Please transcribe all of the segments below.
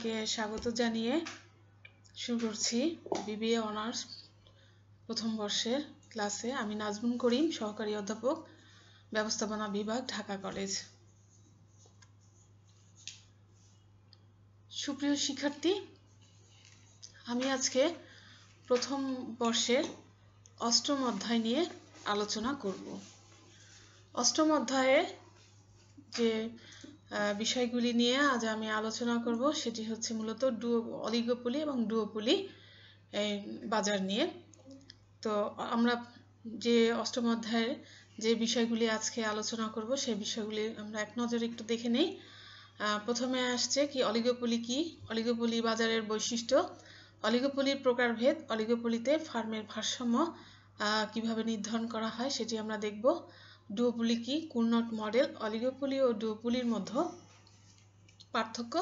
সবাইকে স্বাগত জানিয়ে শুরু করছি বিবিএ অনার্স প্রথম বর্ষের ক্লাসে। আমি নাজমুন করিম, সহকারী অধ্যাপক, ব্যবস্থাপনা বিভাগ, ঢাকা কলেজ। সুপ্রিয় শিক্ষার্থী, আমি আজকে প্রথম বর্ষের অষ্টম অধ্যায় নিয়ে আলোচনা করব। অষ্টম অধ্যায়ে যে বিষয়গুলি নিয়ে আজ আমি আলোচনা করব সেটি হচ্ছে মূলত অলিগোপলি এবং ডুওপলি বাজার নিয়ে। তো আমরা যে অষ্টম অধ্যায়ের যে বিষয়গুলি আজকে আলোচনা করব সেই বিষয়গুলি আমরা এক নজরে একটু দেখে নেই। প্রথমে আসছে কি অলিগোপলি কি, অলিগোপলি বাজারের বৈশিষ্ট্য, অলিগোপলির প্রকারভেদ, অলিগোপলিতে ফার্মের ভারসাম্য কিভাবে নির্ধারণ করা হয় সেটি আমরা দেখব। ডুওপলি কি, কুর্নট মডেল, অলিগোপলি ও ডুওপলির মধ্যে পার্থক্য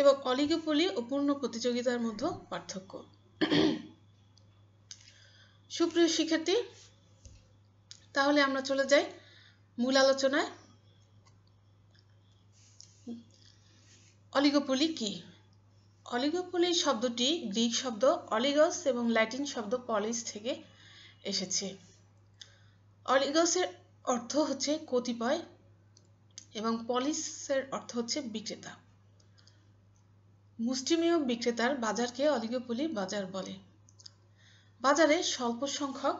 এবং অলিগোপলি ও পূর্ণ প্রতিযোগিতার মধ্যে পার্থক্য। সুপ্রিয় শিক্ষার্থী, তাহলে আমরা চলে যাই মূল আলোচনায়। অলিগোপলি কি? অলিগোপলি শব্দটি গ্রিক শব্দ অলিগস এবং ল্যাটিন শব্দ পলিস থেকে এসেছে। অলিগসের অর্থ হচ্ছে কতিপয় এবং পলিসের অর্থ হচ্ছে বিক্রেতা। মুষ্টিমেয় বিক্রেতার বাজারকে অলিগোপলি বাজার বলে। বাজারে স্বল্প সংখ্যক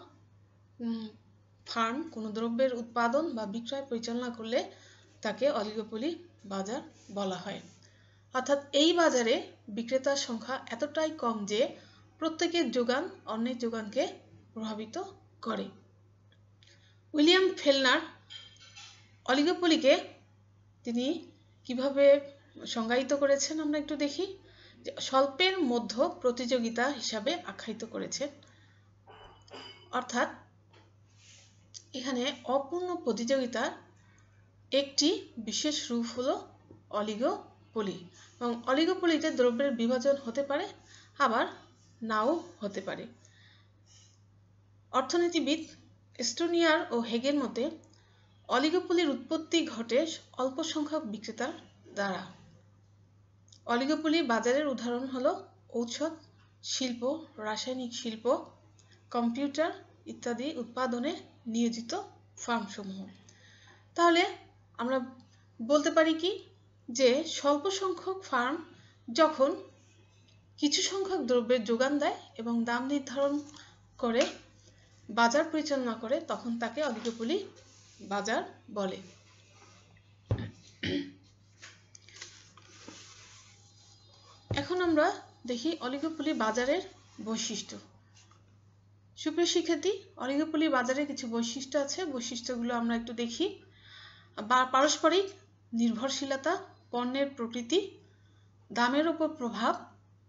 ফার্ম কোনো দ্রব্যের উৎপাদন বা বিক্রয় পরিচালনা করলে তাকে অলিগোপলি বাজার বলা হয়। অর্থাৎ এই বাজারে বিক্রেতার সংখ্যা এতটাই কম যে প্রত্যেকের যোগান অন্যের যোগানকে প্রভাবিত করে। উইলিয়াম ফেলনার অলিগোপলিকে তিনি কিভাবে সংজ্ঞায়িত করেছেন আমরা একটু দেখি। যে স্বল্পের মধ্যে প্রতিযোগিতা হিসাবে আখ্যায়িত করেছেন। অর্থাৎ এখানে অপূর্ণ প্রতিযোগিতার একটি বিশেষ রূপ হলো অলিগোপলি। এবং অলিগোপলিতে দ্রব্যের বিভাজন হতে পারে, আবার নাও হতে পারে। অর্থনীতিবিদ স্টোনিয়ার ও হেগের মতে অলিগোপলির উৎপত্তি ঘটে অল্প সংখ্যক বিক্রেতার দ্বারা। অলিগোপলি বাজারের উদাহরণ হলো ঔষধ শিল্প, রাসায়নিক শিল্প, কম্পিউটার ইত্যাদি উৎপাদনে নিয়োজিত ফার্মসমূহ। তাহলে আমরা বলতে পারি কি যে স্বল্প সংখ্যক ফার্ম যখন কিছু সংখ্যক দ্রব্যের যোগান দেয় এবং দাম নির্ধারণ করে বাজার পরিচালনা করে তখন তাকে অলিগোপলি বাজার বলে। এখন আমরা দেখি অলিগোপলি বাজারের বৈশিষ্ট্য। সুপ্রিয় শিক্ষার্থী, অলিগোপলি বাজারে কিছু বৈশিষ্ট্য আছে, বৈশিষ্ট্যগুলো আমরা একটু দেখি। পারস্পরিক নির্ভরশীলতা, পণ্যের প্রকৃতি, দামের উপর প্রভাব,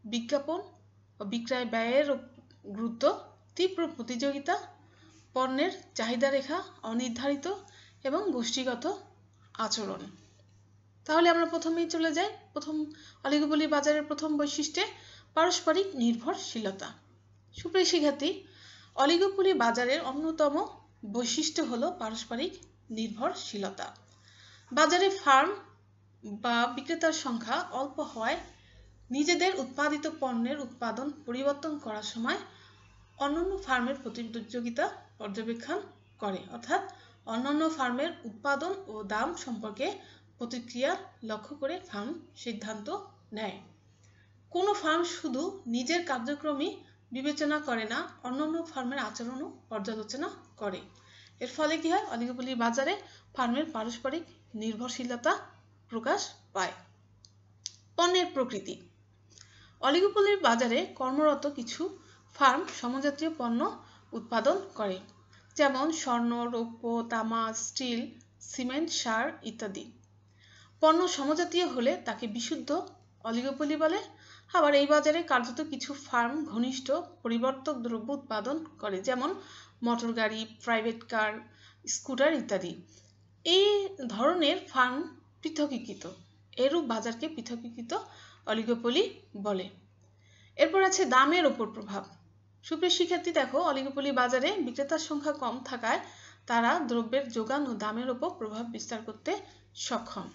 বিজ্ঞাপন ও বিক্রয় ব্যয়ের গুরুত্ব, তীব্র প্রতিযোগিতা, পণ্যের চাহিদা রেখা অনির্ধারিত এবং গোষ্ঠীগত আচরণ। তাহলে আমরা প্রথমেই চলে যাই প্রথম অলিগোপলি বাজারের প্রথম বৈশিষ্ট্যে, পারস্পরিক নির্ভরশীলতা। সুপ্রিয় শিক্ষার্থী, অলিগোপলি বাজারের অন্যতম বৈশিষ্ট্য হলো পারস্পরিক নির্ভরশীলতা। বাজারে ফার্ম বা বিক্রেতার সংখ্যা অল্প হওয়ায় নিজেদের উৎপাদিত পণ্যের উৎপাদন পরিবর্তন করার সময় অন্যান্য ফার্মের প্রতিযোগিতা পর্যবেক্ষণ করে। অর্থাৎ অন্যান্য ফার্মের উৎপাদন ও দাম সম্পর্কে প্রতিক্রিয়া লক্ষ্য করে ফার্ম সিদ্ধান্ত নেয়। কোনো ফার্ম শুধু নিজের কার্যক্রমই বিবেচনা করে না, অন্যান্য ফার্মের আচরণও পর্যালোচনা করে। এর ফলে কি হয়? অলিগোপলি বাজারে ফার্মের পারস্পরিক নির্ভরশীলতা প্রকাশ পায়। পণ্যের প্রকৃতি। অলিগোপলির বাজারে কর্মরত কিছু ফার্ম সমজাতীয় পণ্য উৎপাদন করে, যেমন স্বর্ণ, রৌপ্য, তামা, স্টিল, সিমেন্ট, সার ইত্যাদি। পণ্য সমজাতীয় হলে তাকে বিশুদ্ধ অলিগোপলি বলে। আবার এই বাজারে কার্যত কিছু ফার্ম ঘনিষ্ঠ পরিবর্তক দ্রব্য উৎপাদন করে, যেমন মোটর গাড়ি, প্রাইভেট কার, স্কুটার ইত্যাদি। এই ধরনের ফার্ম পৃথকীকৃত, এরূপ বাজারকে পৃথকীকৃত অলিগোপলি বলে। এরপর আছে দামের ওপর প্রভাব। সুপ্রিয় শিক্ষার্থী, দেখো অলিগোপলি বাজারে বিক্রেতার সংখ্যা কম থাকায় তারা দ্রব্যের যোগান ও দামের ওপর প্রভাব বিস্তার করতে সক্ষম।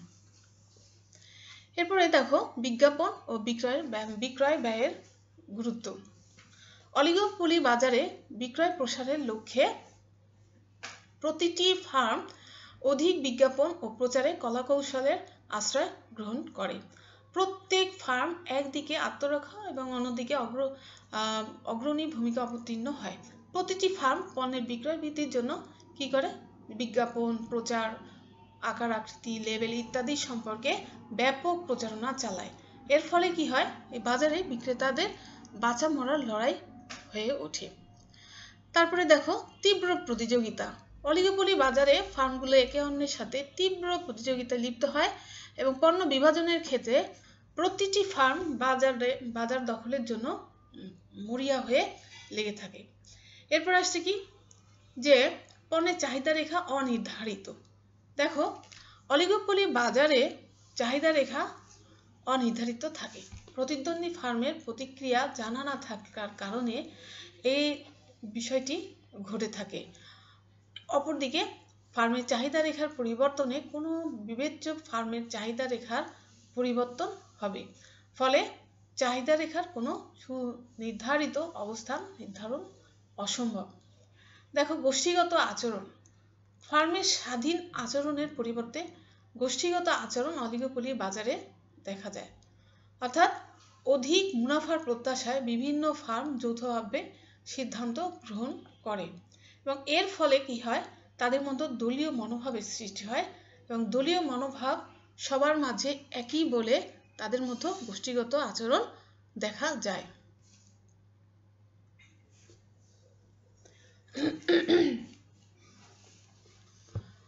এরপরে দেখো বিজ্ঞাপন ও বিক্রয় ব্যয়ের গুরুত্ব। অলিগোপলি বাজারে বিক্রয় প্রসারের লক্ষ্যে প্রতিটি ফার্ম অধিক বিজ্ঞাপন ও প্রচারে কলাকৌশলের আশ্রয় গ্রহণ করে। প্রত্যেক ফার্ম একদিকে আত্মরক্ষা এবং অন্যদিকে অগ্রণী ভূমিকা অবতীর্ণ হয়। প্রতিটি ফার্ম পণ্যের বিক্রয় বৃদ্ধির জন্য কি করে? বিজ্ঞাপন, প্রচার, আকার আকৃতি, লেবেল ইত্যাদি সম্পর্কে ব্যাপক প্রচারণা চালায়। এর ফলে কি হয়? এই বাজারে বিক্রেতাদের বাঁচা মরার লড়াই হয়ে ওঠে। তারপরে দেখো তীব্র প্রতিযোগিতা। অলিগোপলি বাজারে ফার্মগুলো একে অন্যের সাথে তীব্র প্রতিযোগিতায় লিপ্ত হয় এবং পণ্য বিভাজনের ক্ষেত্রে প্রতিটি ফার্ম বাজার দখলের জন্য মরিয়া হয়ে লেগে থাকে। এরপর আসছে কি? যে পণ্যের চাহিদা রেখা অনির্ধারিত। দেখো অলিগোপলি বাজারে চাহিদা রেখা অনির্ধারিত থাকে। প্রতিদ্বন্দ্বী ফার্মের প্রতিক্রিয়া জানা না থাকার কারণে এই বিষয়টি ঘটে থাকে। অপরদিকে ফার্মের চাহিদা রেখার পরিবর্তনে কোনো বিবেচ্য ফার্মের চাহিদা রেখার পরিবর্তন হবে, ফলে চাহিদা রেখার কোনো সুনির্ধারিত অবস্থান নির্ধারণ অসম্ভব। দেখো গোষ্ঠীগত আচরণ। ফার্মের স্বাধীন আচরণের পরিবর্তে গোষ্ঠীগত আচরণ অলিগোপলি বাজারে দেখা যায়। অর্থাৎ অধিক মুনাফার প্রত্যাশায় বিভিন্ন ফার্ম যৌথভাবে সিদ্ধান্ত গ্রহণ করে এবং এর ফলে কি হয়? তাদের মধ্যে দলীয় মনোভাবের সৃষ্টি হয় এবং দলীয় মনোভাব সবার মাঝে একই বলে তাদের মধ্যে গোষ্ঠীগত আচরণ দেখা যায়।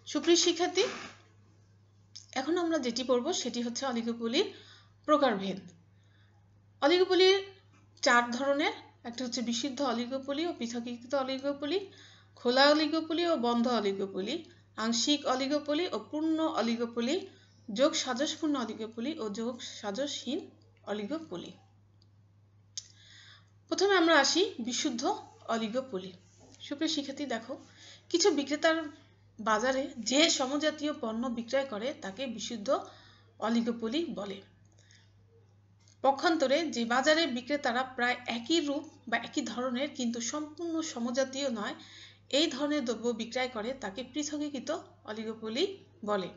সুপ্রিয় শিক্ষার্থী, এখন আমরা যেটি পড়ব সেটি হচ্ছে অলিগোপলির প্রকারভেদ। অলিগোপলির 4 ধরনের। একটা হচ্ছে বিশুদ্ধ অলিগোপলি ও পৃথকীকৃত অলিগোপলি, খোলা অলিগোপলি ও বন্ধ অলিগোপলি, আংশিক অলিগোপলি ও পূর্ণ অলিগোপলি, যোগ সাজসপূর্ণ অলিগোপলি ও যোগ সাজসহীন অলিগোপলি। প্রথমে আমরা আসি বিশুদ্ধ অলিগোপলি। সুপ্রিয় শিক্ষার্থী, দেখো কিছু বিক্রেতার বাজারে যে সমজাতীয় পণ্য বিক্রয় করে তাকে বিশুদ্ধ অলিগোপলি বলে। পক্ষান্তরে যে বাজারে বিক্রেতারা প্রায় একই রূপ বা একই ধরনের কিন্তু সম্পূর্ণ সমজাতীয় নয় এই ধরনের দ্রব্য বিক্রয় করে তাকে পৃথকীকৃত অলিগোপলি বলে।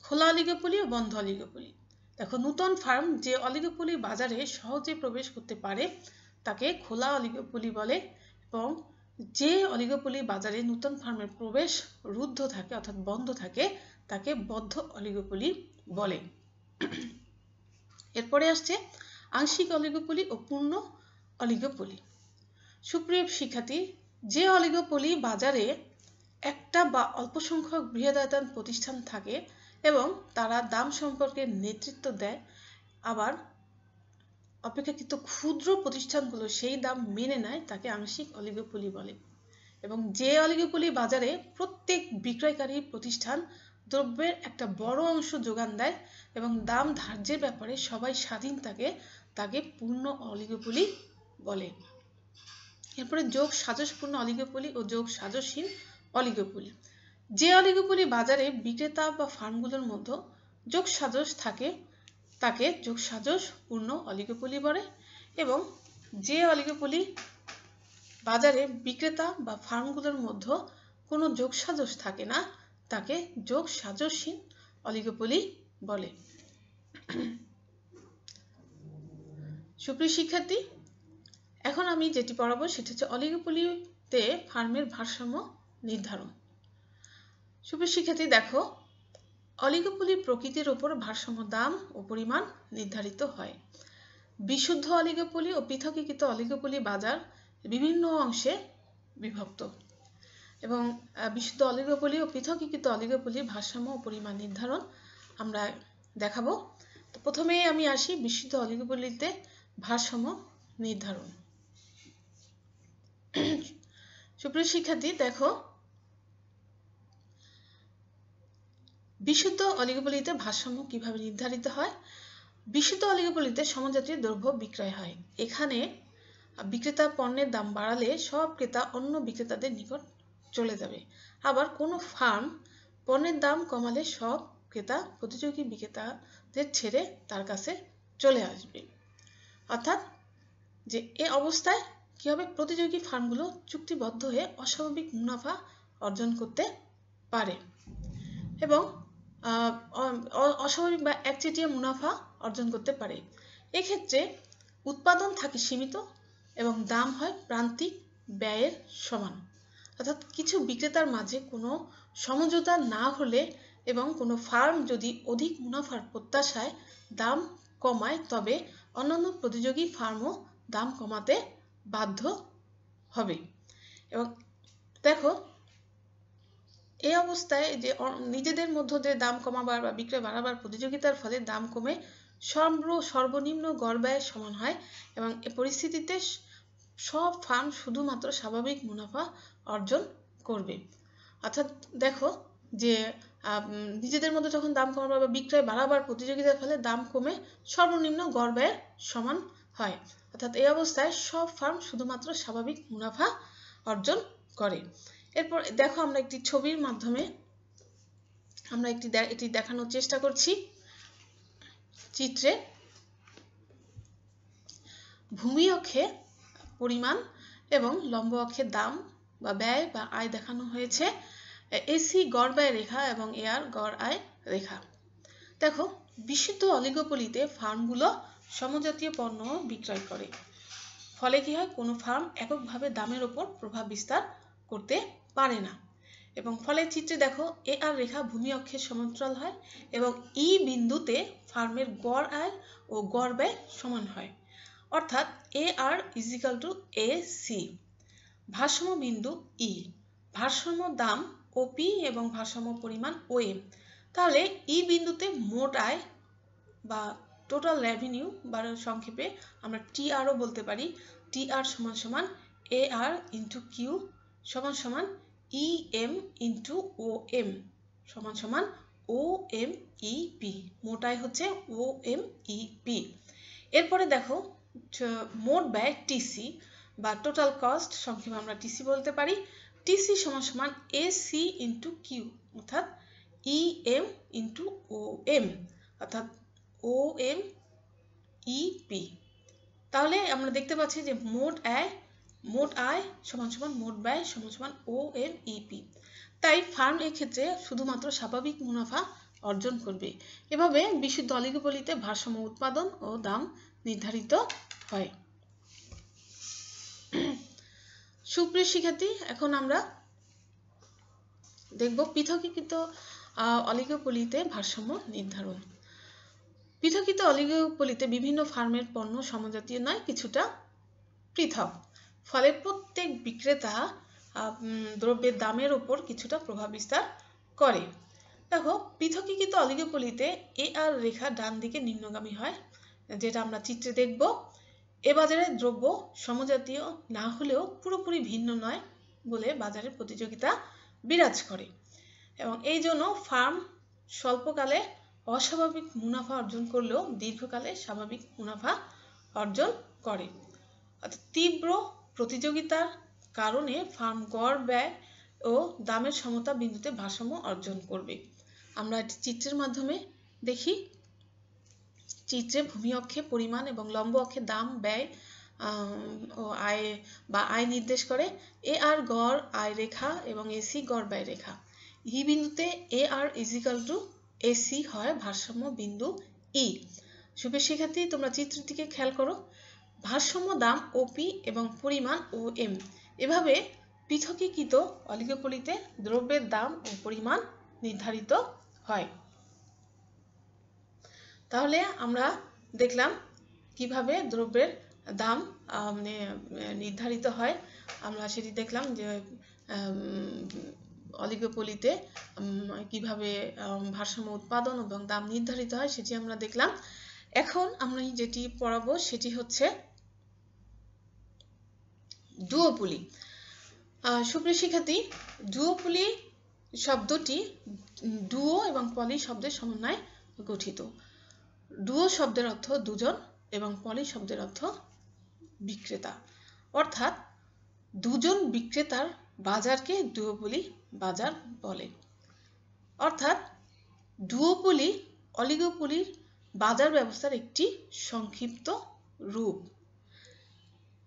খোলা অলিগোপলি ও বন্ধ অলিগোপলি। দেখো নতুন ফার্ম যে অলিগোপলি বাজারে সহজে প্রবেশ করতে পারে তাকে খোলা অলিগোপলি বলে এবং যে অলিগোপলি বাজারে নতুন ফার্মের প্রবেশ রুদ্ধ থাকে অর্থাৎ বন্ধ থাকে তাকে বদ্ধ অলিগোপলি বলে। এরপরে আসছে আংশিক অলিগোপলি ও পূর্ণ অলিগোপলি। সুপ্রিয় শিক্ষার্থী, যে অলিগোপলি বাজারে একটা বা অল্প সংখ্যক বৃহদায়তন প্রতিষ্ঠান থাকে এবং তারা দাম সম্পর্কে নেতৃত্ব দেয়, আবার অপেক্ষাকৃত ক্ষুদ্র প্রতিষ্ঠানগুলো সেই দাম মেনে নেয় তাকে আংশিক অলিগোপলি বলে। এবং যে অলিগোপলি বাজারে প্রত্যেক বিক্রয়কারী প্রতিষ্ঠান দ্রব্যের একটা বড় অংশ যোগান দেয় এবং দাম ধার্যের ব্যাপারে সবাই স্বাধীন থাকে তাকে পূর্ণ অলিগোপলি বলে। এরপরে যোগ সাজসপূর্ণ অলিগোপলি ও যোগ সাজসহীন অলিগোপলি। যে অলিগোপলি বাজারে বিক্রেতা বা ফার্মগুলোর মধ্যে যোগ সাজস থাকে তাকে যোগ সাজস পূর্ণ অলিগোপলি বলে এবং যে অলিগোপলি বাজারে বিক্রেতা বা ফার্মগুলোর মধ্যে কোনো যোগ সাজস থাকে না তাকে যোগ সাজসহীন অলিগোপলি বলে। সুপ্রিয় শিক্ষার্থী, এখন আমি যেটি পড়াবো সেটা হচ্ছে অলিগোপলিতে ফার্মের ভারসাম্য নির্ধারণ। সুপ্রিয় শিক্ষার্থী, দেখো অলিগোপলি প্রকৃতির উপর ভারসাম্য দাম ও পরিমাণ নির্ধারিত হয়। বিশুদ্ধ অলিগোপলি ও পৃথকীকৃত অলিগোপলি বাজার বিভিন্ন অংশে বিভক্ত এবং বিশুদ্ধ অলিগোপলি ও পৃথকীকৃত অলিগোপলি ভারসাম্য ও পরিমাণ নির্ধারণ আমরা দেখাবো। তো প্রথমেই আমি আসি বিশুদ্ধ অলিগোপলিতে ভারসাম্য নির্ধারণ। সুপ্রিয় শিক্ষার্থী, দেখো বিশুদ্ধ অলিগোপলিতে ভারসাম্য কিভাবে নির্ধারিত হয়। বিশুদ্ধ অলিগোপলিতে সমজাতীয় দ্রব্য বিক্রয় হয়। এখানে বিক্রেতা পণ্যের দাম বাড়ালে সব ক্রেতা অন্য বিক্রেতাদের নিকট চলে যাবে, আবার কোনো ফার্ম পণ্যের দাম কমালে সব ক্রেতা প্রতিযোগী বিক্রেতা বিক্রেতাদের ছেড়ে তার কাছে চলে আসবে। অর্থাৎ যে এই অবস্থায় কি হবে, প্রতিযোগী ফার্মগুলো চুক্তিবদ্ধ হয়ে অস্বাভাবিক মুনাফা অর্জন করতে পারে এবং অস্বাভাবিক বা একচেটিয়া মুনাফা অর্জন করতে পারে। এক্ষেত্রে উৎপাদন থাকে সীমিত এবং দাম হয় প্রান্তিক ব্যয়ের সমান। অর্থাৎ কিছু বিক্রেতার মাঝে কোনো সমঝোতা না হলে এবং কোনো ফার্ম যদি অধিক মুনাফার প্রত্যাশায় দাম কমায়, তবে অন্যান্য প্রতিযোগী ফার্মও দাম কমাতে বাধ্য হবে। এবং দেখো, এই অবস্থায় যে নিজেদের মধ্যে যে দাম কমাবার বা বিক্রয় বাড়াবার প্রতিযোগিতার ফলে দাম কমে সর্বনিম্ন গড় ব্যয়ের সমান হয় এবং এ পরিস্থিতিতে সব ফার্ম শুধুমাত্র স্বাভাবিক মুনাফা অর্জন করবে। অর্থাৎ দেখো যে নিজেদের মধ্যে যখন দাম কমাবার বা বিক্রয় বাড়াবার প্রতিযোগিতার ফলে দাম কমে সর্বনিম্ন গড় ব্যয়ের সমান হয়। অর্থাৎ এই অবস্থায় সব ফার্ম শুধুমাত্র স্বাভাবিক মুনাফা অর্জন করে। এরপর দেখো, আমরা একটি ছবির মাধ্যমে আমরা এটি দেখানোর চেষ্টা করছি। চিত্রে ভূমি অক্ষে পরিমাণ এবং লম্ব অক্ষে দাম বা ব্যয় বা আয় দেখানো হয়েছে। এসি গড় ব্যয় রেখা এবং এআর গড় আয় রেখা। দেখো, বিশুদ্ধ অলিগোপলিতে ফার্মগুলো সমজাতীয় পণ্য বিক্রয় করে। ফলে কি হয়, কোনো ফার্ম এককভাবে দামের ওপর প্রভাব বিস্তার করতে পারে না এবং ফলে চিত্রে দেখো এআর রেখা ভূমি অক্ষের সমান্তরাল হয় এবং ই বিন্দুতে ফার্মের গড় আয় ও গড় ব্যয় সমান হয়। অর্থাৎ এআর ইজিক্যাল টু এসি। ভারসাম্য বিন্দু ই, ভারসাম্য দাম ওপি এবং ভারসাম্য পরিমাণ ওএম। তাহলে ই বিন্দুতে মোট আয় বা টোটাল রেভিনিউ বা সংক্ষেপে আমরা টিআরও বলতে পারি। টিআর সমান সমান এআর ইন্টু কিউ সমান সমান ইএম ইন্টু ওএম সমান সমান ওএমইপি। মোট আয় হচ্ছে ওএমইপি। এরপরে দেখো, মোট ব্যয় টিসি বা টোটাল কস্ট, সংক্ষেপে আমরা টিসি বলতে পারি। টিসি সমান সমান এসি ইন্টু কিউ অর্থাৎ ইএম ইন্টু ওএম অর্থাৎ ওএম ইপি। তাহলে আমরা দেখতে পাচ্ছি যে মোট আয় সমান সমান মোট ব্যয় সমান সমান ওএমইপি। তাই ফার্ম এক্ষেত্রে শুধুমাত্র স্বাভাবিক মুনাফা অর্জন করবে। এভাবে বিশুদ্ধ অলিগোপলিতে ভারসাম্য উৎপাদন ও দাম নির্ধারিত হয়। সুপ্রিয় শিক্ষার্থী, এখন আমরা দেখব পৃথকীকৃত অলিগোপলিতে ভারসাম্য নির্ধারণ। পৃথকীকৃত অলিগোপলিতে বিভিন্ন ফার্মের পণ্য সমজাতীয় নয়, কিছুটা পৃথক। ফলে প্রত্যেক বিক্রেতা দ্রব্যের দামের উপর কিছুটা প্রভাব বিস্তার করে। দেখো, পৃথকীকৃত অলিগোপলিতে এআর রেখা ডান দিকে নিম্নগামী হয়, যেটা আমরা চিত্রে দেখব। এ বাজারে দ্রব্য সমজাতীয় না হলেও পুরোপুরি ভিন্ন নয় বলে বাজারে প্রতিযোগিতা বিরাজ করে এবং এই জন্য ফার্ম স্বল্পকালে অস্বাভাবিক মুনাফা অর্জন করলেও দীর্ঘকালে স্বাভাবিক মুনাফা অর্জন করে। অর্থাৎ তীব্র প্রতিযোগিতার কারণে ফার্ম গড় ব্যয় ও দামের সমতা বিন্দুতে ভারসাম্য অর্জন করবে। আমরা এটি চিত্রের মাধ্যমে দেখি। চিত্রে ভূমি অক্ষে পরিমাণ এবং লম্ব অক্ষে দাম ব্যয় ও আয় বা আয় নির্দেশ করে। এআর গড় আয় রেখা এবং এসি গড় ব্যয় রেখা। ই বিন্দুতে এআর ইজিক্যাল টু এসি হয় ভারসাম্য বিন্দু ই। সুপ্রিয় শিক্ষার্থী, তোমরা চিত্রটিকে খেয়াল করো। ভারসাম্য দাম ওপি এবং পরিমাণ ও এম। এভাবে পৃথকীকৃত অলিগোপলিতে দ্রব্যের দাম ও পরিমাণ নির্ধারিত হয়। তাহলে আমরা দেখলাম কিভাবে দ্রব্যের দাম নির্ধারিত হয়। আমরা সেটি দেখলাম যে অলিগোপলিতে কিভাবে ভারসাম্য উৎপাদন এবং দাম নির্ধারিত হয় সেটি আমরা দেখলাম। এখন আমরা যেটি পড়াবো সেটি হচ্ছে ডুওপলি। সুপ্রিয় শিক্ষার্থী, ডুওপলি শব্দটি ডুও এবং পলি শব্দের সমন্বয়ে গঠিত। ডুও শব্দের অর্থ দুজন এবং পলি শব্দের অর্থ বিক্রেতা। অর্থাৎ দুজন বিক্রেতার বাজারকে ডুওপলি বাজার বলে। অর্থাৎ ডুওপলি অলিগোপলির বাজার ব্যবস্থার একটি সংক্ষিপ্ত রূপ।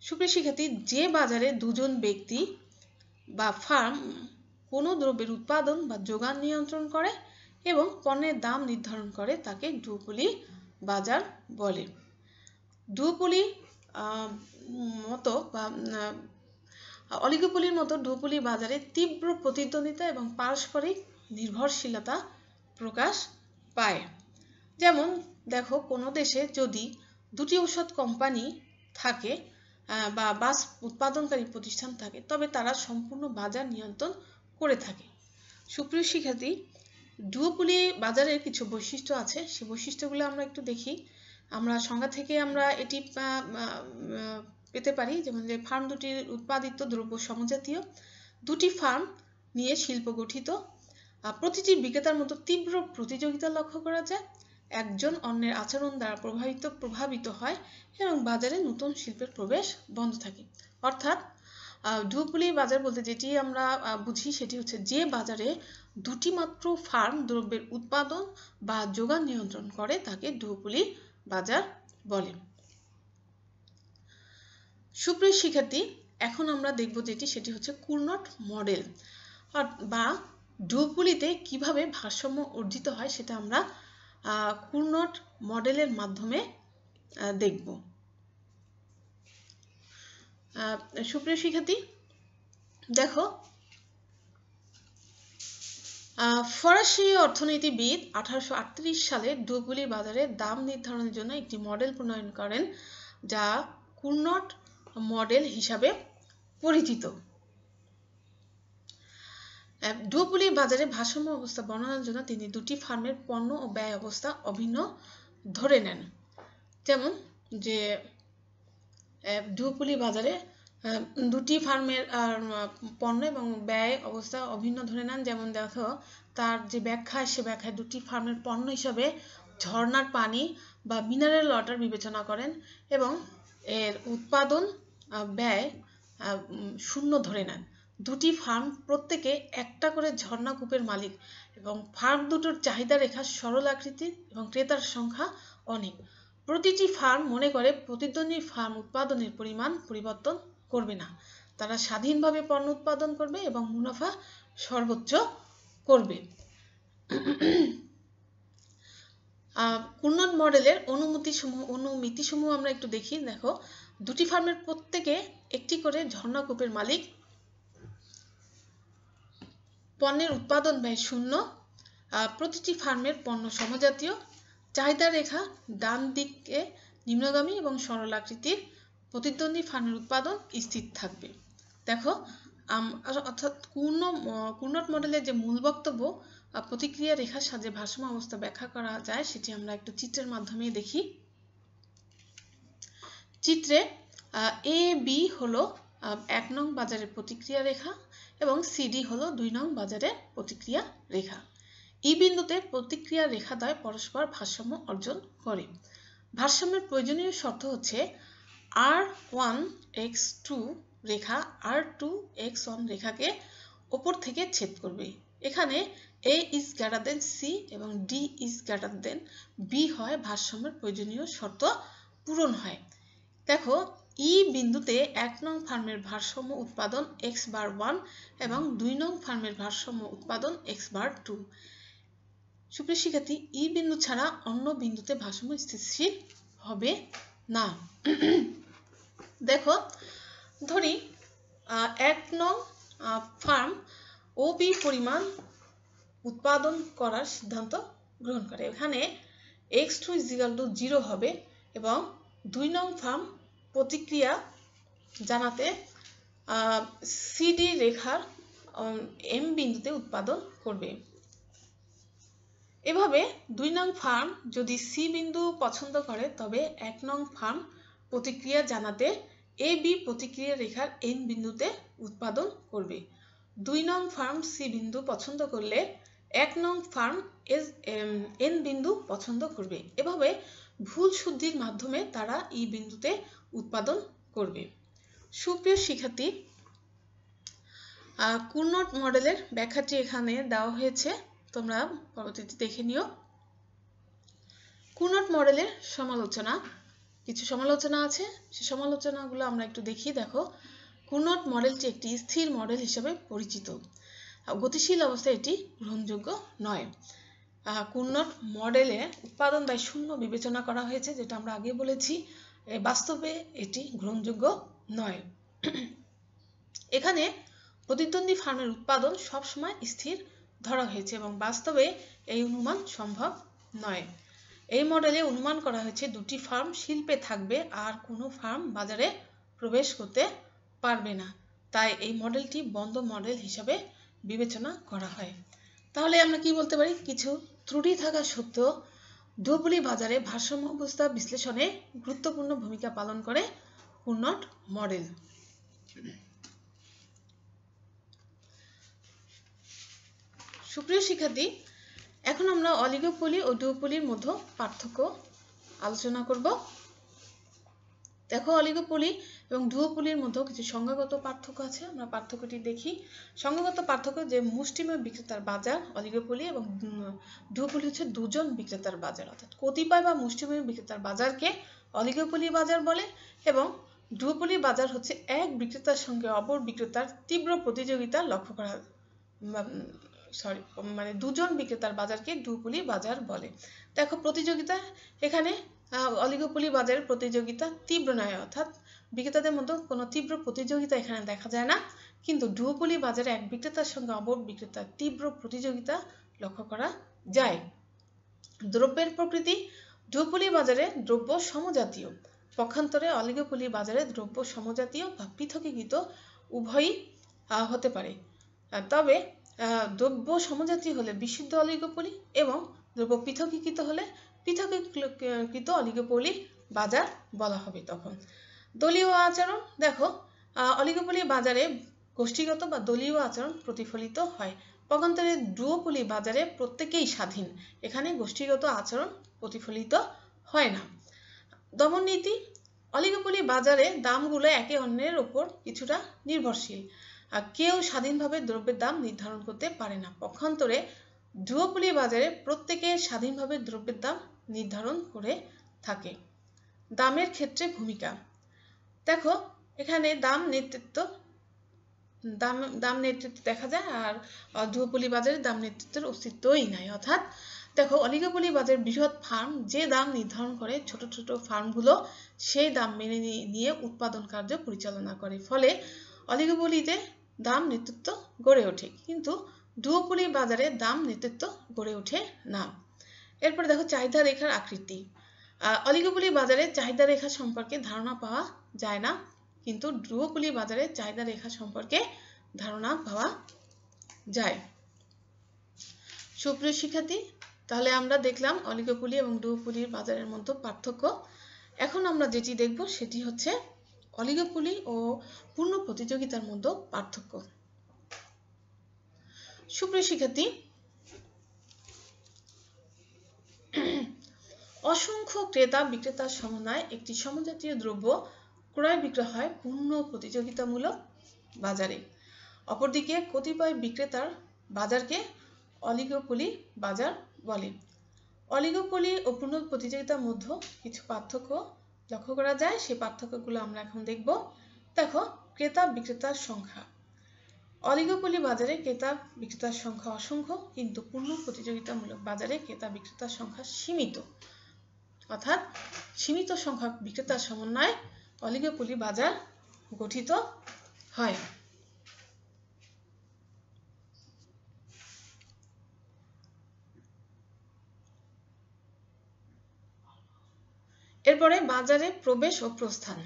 সুপ্রিয় শিক্ষার্থী, যে বাজারে দুজন ব্যক্তি বা ফার্ম কোনো দ্রব্যের উৎপাদন বা যোগান নিয়ন্ত্রণ করে এবং পণ্যের দাম নির্ধারণ করে তাকে ডুওপোলি বাজার বলে। ডুওপোলি মতো বা অলিগোপলির মতো ডুওপোলি বাজারে তীব্র প্রতিদ্বন্দ্বিতা এবং পারস্পরিক নির্ভরশীলতা প্রকাশ পায়। যেমন দেখো, কোনো দেশে যদি দুটি ঔষধ কোম্পানি থাকে বা বাস উৎপাদনকারী প্রতিষ্ঠান থাকে, তবে তারা সম্পূর্ণ বাজার নিয়ন্ত্রণ করে থাকে। সুপ্রিয় শিক্ষার্থী, ডুওপোলি বাজারের কিছু বৈশিষ্ট্য আছে, সেই বৈশিষ্ট্যগুলো আমরা একটু দেখি। আমরা সংজ্ঞা থেকে আমরা এটি পেতে পারি, যেমন যে ফার্ম দুটির উৎপাদিত দ্রব্য সমজাতীয়, দুটি ফার্ম নিয়ে শিল্প গঠিত, প্রতিটি বিক্রেতার মধ্যে তীব্র প্রতিযোগিতা লক্ষ্য করা যায়, একজন অন্যের আচরণ দ্বারা প্রভাবিত হয় এবং বাজারে নতুন শিল্পের প্রবেশ বন্ধ থাকে। অর্থাৎ ডুওপোলি বাজার বলতে যেটি আমরা বুঝি সেটি হচ্ছে যে বাজারে দুটি মাত্র ফার্ম দ্রব্যের উৎপাদন বা যোগান নিয়ন্ত্রণ করে তাকে ডুওপোলি বাজার বলে। সুপ্রিয় শিক্ষার্থী, এখন আমরা দেখব যেটি সেটি হচ্ছে কুর্নট মডেল বা ডুওপোলিতে কিভাবে ভারসাম্য অর্জিত হয় সেটা আমরা কুর্নট মডেলের মাধ্যমে দেখব। সুপ্রিয় শিক্ষার্থী, দেখো, ফরাসি অর্থনীতিবিদ 1838 সালে ডুওপোলি বাজারের দাম নির্ধারণের জন্য একটি মডেল প্রণয়ন করেন, যা কুর্নট মডেল হিসাবে পরিচিত। ডুওপোলি বাজারে ভারসাম্য অবস্থা বর্ণনার জন্য তিনি দুটি ফার্মের পণ্য ও ব্যয় অবস্থা অভিন্ন ধরে নেন। যেমন যে ডুওপোলি বাজারে দুটি ফার্মের পণ্য এবং ব্যয় অবস্থা অভিন্ন ধরে নেন। যেমন দেখো, তার যে ব্যাখ্যায়, সে ব্যাখ্যায় দুটি ফার্মের পণ্য হিসাবে ঝর্ণার পানি বা মিনারেল ওয়াটার বিবেচনা করেন এবং এর উৎপাদন ব্যয় শূন্য ধরে নেন। দুটি ফার্ম প্রত্যেকে একটা করে ঝর্ণা কূপের মালিক এবং ফার্ম দুটোর চাহিদা রেখা সরল আকৃতির এবং ক্রেতার সংখ্যা অনেক। প্রতিটি ফার্ম মনে করে প্রতিদ্বন্দ্বী ফার্ম উৎপাদনের পরিমাণ পরিবর্তন করবে না, তারা স্বাধীনভাবে পণ্য উৎপাদন করবে এবং মুনাফা সর্বোচ্চ করবে। কুর্নট মডেলের অনুমিতিসমূহ আমরা একটু দেখি। দেখো, দুটি ফার্মের প্রত্যেকে একটি করে ঝর্ণা কূপের মালিক, পণ্যের উৎপাদন ব্যয় শূন্য, প্রতিটি ফার্মের পণ্য সমজাতীয়, চাহিদা রেখা ডান দিকে নিম্নগামী এবং সরল আকৃতির, প্রতিদ্বন্দ্বী ফার্মের উৎপাদন স্থির থাকবে। দেখো, অর্থাৎ কুর্নট মডেলের যে মূল বক্তব্য, প্রতিক্রিয়া রেখার সাহায্যে ভারসাম্য অবস্থা ব্যাখ্যা করা যায়, সেটি আমরা একটু চিত্রের মাধ্যমে দেখি। চিত্রে এ বি হলো 1 নং বাজারের প্রতিক্রিয়া রেখা এবং সিডি হলো 2 নং বাজারের প্রতিক্রিয়া রেখা। ই বিন্দুতে প্রতিক্রিয়া রেখাদ্বয় পরস্পর ভারসাম্য অর্জন করে। ভারসাম্যের প্রয়োজনীয় শর্ত হচ্ছে R1x2 রেখা R2x1 রেখাকে ওপর থেকে ছেদ করবে। এখানে A is greater than C এবং D is greater than B হয় ভারসাম্যের প্রয়োজনীয় শর্ত পূরণ হয়। দেখো, ই বিন্দুতে 1 নং ফার্মের ভারসাম্য উৎপাদন x⁻1 এবং 2 নং ফার্মের ভারসাম্য উৎপাদন x⁻2। সুপ্রিয় শিক্ষার্থী, ই বিন্দু ছাড়া অন্য বিন্দুতে ভারসাম্য স্থিতিশীল হবে না। দেখো, ধরি 1 নং ফার্ম OB পরিমাণ উৎপাদন করার সিদ্ধান্ত গ্রহণ করে। এখানে x2 = 0 হবে এবং 2 নং ফার্ম প্রতিক্রিয়া জানাতে সিডি রেখার এম বিন্দুতে উৎপাদন করবে। এভাবে 2 নং ফার্ম যদি সি বিন্দু পছন্দ করে, তবে 1 নং ফার্ম প্রতিক্রিয়া জানাতে এ বি প্রতিক্রিয়া রেখার এন বিন্দুতে উৎপাদন করবে। 2 নং ফার্ম সি বিন্দু পছন্দ করলে 1 নং ফার্ম এন বিন্দু পছন্দ করবে। এভাবে ভুল শুদ্ধির মাধ্যমে তারা ই বিন্দুতে উৎপাদন করবে। সুপ্রিয় শিক্ষার্থী, কুর্নট মডেলের ব্যাখ্যাটি এখানে দেওয়া হয়েছে, তোমরা পরবর্তীতে দেখে নিও। কুনট মডেলের সমালোচনা, কিছু সমালোচনা আছে, সেই সমালোচনাগুলো আমরা একটু দেখি। দেখো, কুনট মডেলটি একটি স্থির মডেল হিসেবে পরিচিত, গতিশীল অবস্থায় এটি গ্রহণযোগ্য নয়। কুনট মডেলে উৎপাদন ব্যয় শূন্য বিবেচনা করা হয়েছে, যেটা আমরা আগে বলেছি। বাস্তবে এটি গ্রহণযোগ্য নয়। এখানে প্রতিদ্বন্দ্বী ফার্মের উৎপাদন সবসময় স্থির ধরা হয়েছে এবং বাস্তবে এই অনুমান সম্ভব নয়। এই মডেলে অনুমান করা হয়েছে দুটি ফার্ম শিল্পে থাকবে আর কোনো ফার্ম বাজারে প্রবেশ করতে পারবে না, তাই এই মডেলটি বন্ধ মডেল হিসাবে বিবেচনা করা হয়। তাহলে আমরা কি বলতে পারি, কিছু ত্রুটি থাকা সত্ত্বেও দুয়োপলি বাজারে ভারসাম্য অবস্থা বিশ্লেষণে গুরুত্বপূর্ণ ভূমিকা পালন করে কুনট মডেল। সুপ্রিয় শিক্ষার্থী, এখন আমরা অলিগোপলি ও ডুওপলির মধ্যে পার্থক্য আলোচনা করব। দেখো, অলিগোপলি এবং ডুওপলির মধ্যে কিছু সংজ্ঞাগত পার্থক্য আছে, আমরা পার্থক্যটি দেখি। সংজ্ঞাগত পার্থক্য যে মুষ্টিমেয় বিক্রেতার বাজার অলিগোপলি এবং ডুওপলি হচ্ছে দুজন বিক্রেতার বাজার, অর্থাৎ কতিপয় বা মুষ্টিমেয় বিক্রেতার বাজারকে অলিগোপলি বাজার বলে এবং ডুওপলি বাজার হচ্ছে এক বিক্রেতার সঙ্গে অপর বিক্রেতার তীব্র প্রতিযোগিতা লক্ষ্য করা, মানে দুজন বিক্রেতার বাজারকে ডুওপলি বাজার বলে। দেখো, প্রতিযোগিতা এখানে অলিগোপলি বাজারের প্রতিযোগিতা তীব্র নয়, অর্থাৎ বিক্রেতাদের মধ্যে কোনো তীব্র প্রতিযোগিতা এখানে দেখা যায় না, কিন্তু ডুওপলি বাজারে এক বিক্রেতার সঙ্গে অপর বিক্রেতার তীব্র প্রতিযোগিতা লক্ষ্য করা যায়। দ্রব্যের প্রকৃতি, ডুওপলি বাজারে দ্রব্য সমজাতীয়, পক্ষান্তরে অলিগোপলি বাজারে দ্রব্য সমজাতীয় বা পৃথকীকৃত উভয়ই হতে পারে। তবে দ্রব্য সমজাতীয় হলে বিশুদ্ধ অলিগোপলি এবং দ্রব্য পৃথকীকৃত হলে পৃথকীকৃত অলিগোপলি বাজার বলা হবে। তখন দলীয় আচরণ, দেখো, অলিগোপলি বাজারে গোষ্ঠীগত বা দলীয় আচরণ প্রতিফলিত হয়, পক্ষান্তরে ডুওপলি বাজারে প্রত্যেকেই স্বাধীন, এখানে গোষ্ঠীগত আচরণ প্রতিফলিত হয় না। দমন নীতি, অলিগোপলি বাজারে দামগুলো একে অন্যের ওপর কিছুটা নির্ভরশীল, কেউ স্বাধীনভাবে দ্রব্যের দাম নির্ধারণ করতে পারে না, পক্ষান্তরে ডুওপলি বাজারে প্রত্যেকে স্বাধীনভাবে দ্রব্যের দাম নির্ধারণ করে থাকে। দামের ক্ষেত্রে ভূমিকা, দেখো, এখানে দাম নেতৃত্ব দেখা যায়, আর ডুওপলি বাজারে দাম নেতৃত্বের অস্তিত্বই নাই। অর্থাৎ দেখো, অলিগোপলি বাজারে বৃহৎ ফার্ম যে দাম নির্ধারণ করে, ছোট ছোট ফার্মগুলো সেই দাম মেনে নিয়ে উৎপাদন কার্য পরিচালনা করে, ফলে অলিগোপলিতে দাম নেতৃত্ব গড়ে ওঠে, কিন্তু ডুওপলি বাজারে দাম নেতৃত্ব গড়ে ওঠে না। এরপরে দেখো, চাহিদা রেখার আকৃতি, অলিগোপলি বাজারে চাহিদা রেখা সম্পর্কে ধারণা পাওয়া যায় না, কিন্তু ডুওপলি বাজারে চাহিদা রেখা সম্পর্কে ধারণা পাওয়া যায়। সুপ্রিয় শিক্ষার্থী, তাহলে আমরা দেখলাম অলিগোপলি এবং ডুওপলির বাজারের মধ্যে পার্থক্য। এখন আমরা যেটি দেখব সেটি হচ্ছে অলিগোপলি ও পূর্ণ প্রতিযোগিতার মধ্যে পার্থক্য। সুপ্রিয় শিক্ষার্থী, অসংখ্য ক্রেতা বিক্রেতার সমন্বয়ে একটি সমজাতীয় দ্রব্য ক্রয় বিক্রয় হয় পূর্ণ প্রতিযোগিতামূলক বাজারে। অপরদিকে কতিপয় বিক্রেতার বাজারকে অলিগোপলি বাজার বলে। অলিগোপলি ও পূর্ণ প্রতিযোগিতার মধ্যে কিছু পার্থক্য লক্ষ্য করা যায়, সেই পার্থক্যগুলো আমরা এখন দেখব। দেখো, ক্রেতা বিক্রেতার সংখ্যা, অলিগোপলি বাজারে ক্রেতা বিক্রেতার সংখ্যা অসংখ্য, কিন্তু পূর্ণ প্রতিযোগিতামূলক বাজারে ক্রেতা বিক্রেতার সংখ্যা সীমিত, অর্থাৎ সীমিত সংখ্যক বিক্রেতার সমন্বয়ে অলিগোপলি বাজার গঠিত হয়। এরপরে বাজারে প্রবেশ ও প্রস্থান।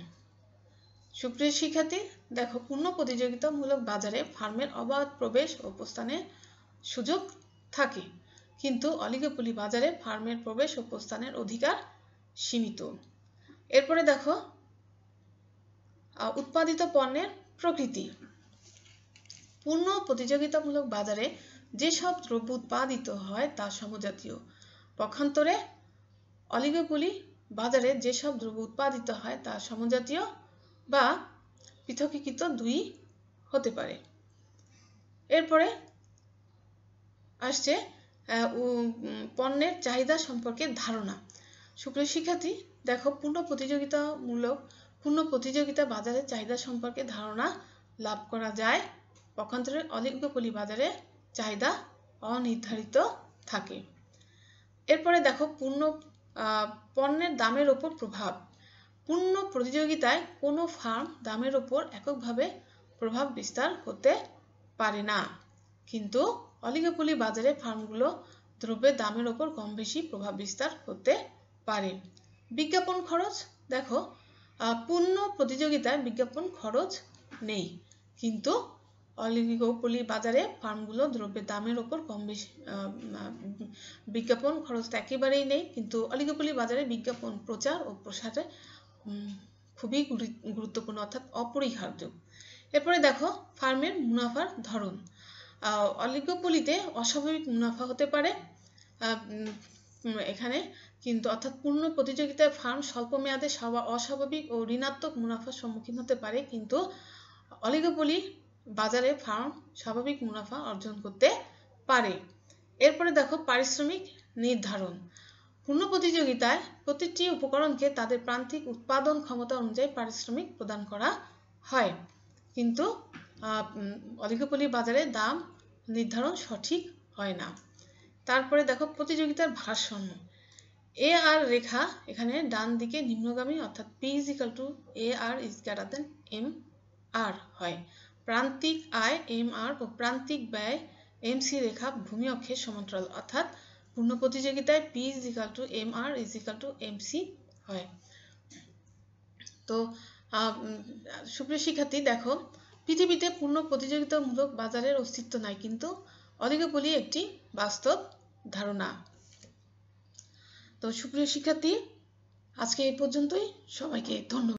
সুপ্রিয় শিক্ষার্থী, দেখো, পূর্ণ প্রতিযোগিতামূলক বাজারে ফার্মের অবাধ প্রবেশ ও প্রস্থানের সুযোগ থাকে, কিন্তু অলিগোপলি বাজারে ফার্মের প্রবেশ ও প্রস্থানের অধিকার সীমিত। এরপরে দেখো, উৎপাদিত পণ্যের প্রকৃতি। পূর্ণ প্রতিযোগিতামূলক বাজারে যেসব দ্রব্য উৎপাদিত হয় তা সমজাতীয়, পক্ষান্তরে অলিগোপলি বাজারে যেসব দ্রব্য উৎপাদিত হয় তা সমজাতীয় বা পৃথকীকৃত দুই হতে পারে। এরপরে আসছে পণ্যের চাহিদা সম্পর্কে ধারণা। সুপ্রিয় শিক্ষার্থী, দেখো পূর্ণ প্রতিযোগিতা বাজারের চাহিদা সম্পর্কে ধারণা লাভ করা যায়। পক্ষান্তরে অলিগোপলি বাজারে চাহিদা অনির্ধারিত থাকে। এরপরে দেখো পণ্যের দামের উপর প্রভাব। পূর্ণ প্রতিযোগিতায় কোনো ফার্ম দামের উপর এককভাবে প্রভাব বিস্তার করতে পারে না, কিন্তু অলিগোপলি বাজারে ফার্মগুলো দ্রব্যের দামের উপর কম বেশি প্রভাব বিস্তার করতে পারে। বিজ্ঞাপন খরচ, দেখো পূর্ণ প্রতিযোগিতায় বিজ্ঞাপন খরচ নেই, কিন্তু অলিগোপলি বাজারে ফার্মগুলো দ্রব্যের দামের উপর কম বেশি বিজ্ঞাপন খরচ একেবারেই নেই, কিন্তু অলিগোপলি বাজারে বিজ্ঞাপন প্রচার ও প্রসারে খুবই গুরুত্বপূর্ণ, অর্থাৎ অপরিহার্য। এরপরে দেখো ফার্মের মুনাফার ধরন। অলিগোপলিতে অস্বাভাবিক মুনাফা হতে পারে এখানে, কিন্তু অর্থাৎ পূর্ণ প্রতিযোগিতায় ফার্ম স্বল্প মেয়াদে অস্বাভাবিক ও ঋণাত্মক মুনাফার সম্মুখীন হতে পারে, কিন্তু অলিগোপলি বাজারে ফার্ম স্বাভাবিক মুনাফা অর্জন করতে পারে। এরপরে দেখো পারিশ্রমিক নির্ধারণ। পূর্ণ প্রতিযোগিতায় প্রতিটি উপকরণকে তাদের প্রান্তিক উৎপাদন ক্ষমতা অনুযায়ী পারিশ্রমিক প্রদান করা হয়, কিন্তু অলিগোপলি বাজারে দাম নির্ধারণ সঠিক হয় না। তারপরে দেখো প্রতিযোগিতার ভারসাম্য। AR রেখা এখানে ডান দিকে নিম্নগামী, অর্থাৎ P = AR > MR হয়। প্রান্তিক আয় MR ও প্রান্তিক ব্যয় MC রেখা ভূমি অক্ষের সমান্তরাল, অর্থাৎ পূর্ণ প্রতিযোগিতায় P = MR = MC হয়। তো সুপ্রিয় শিক্ষার্থী, দেখো পৃথিবীতে পূর্ণ প্রতিযোগিতামূলক বাজারের অস্তিত্ব নাই, কিন্তু অলিগোপলি একটি বাস্তব ধারণা। তো সুপ্রিয় শিক্ষার্থী, আজকে এই পর্যন্তই। সবাইকে ধন্যবাদ।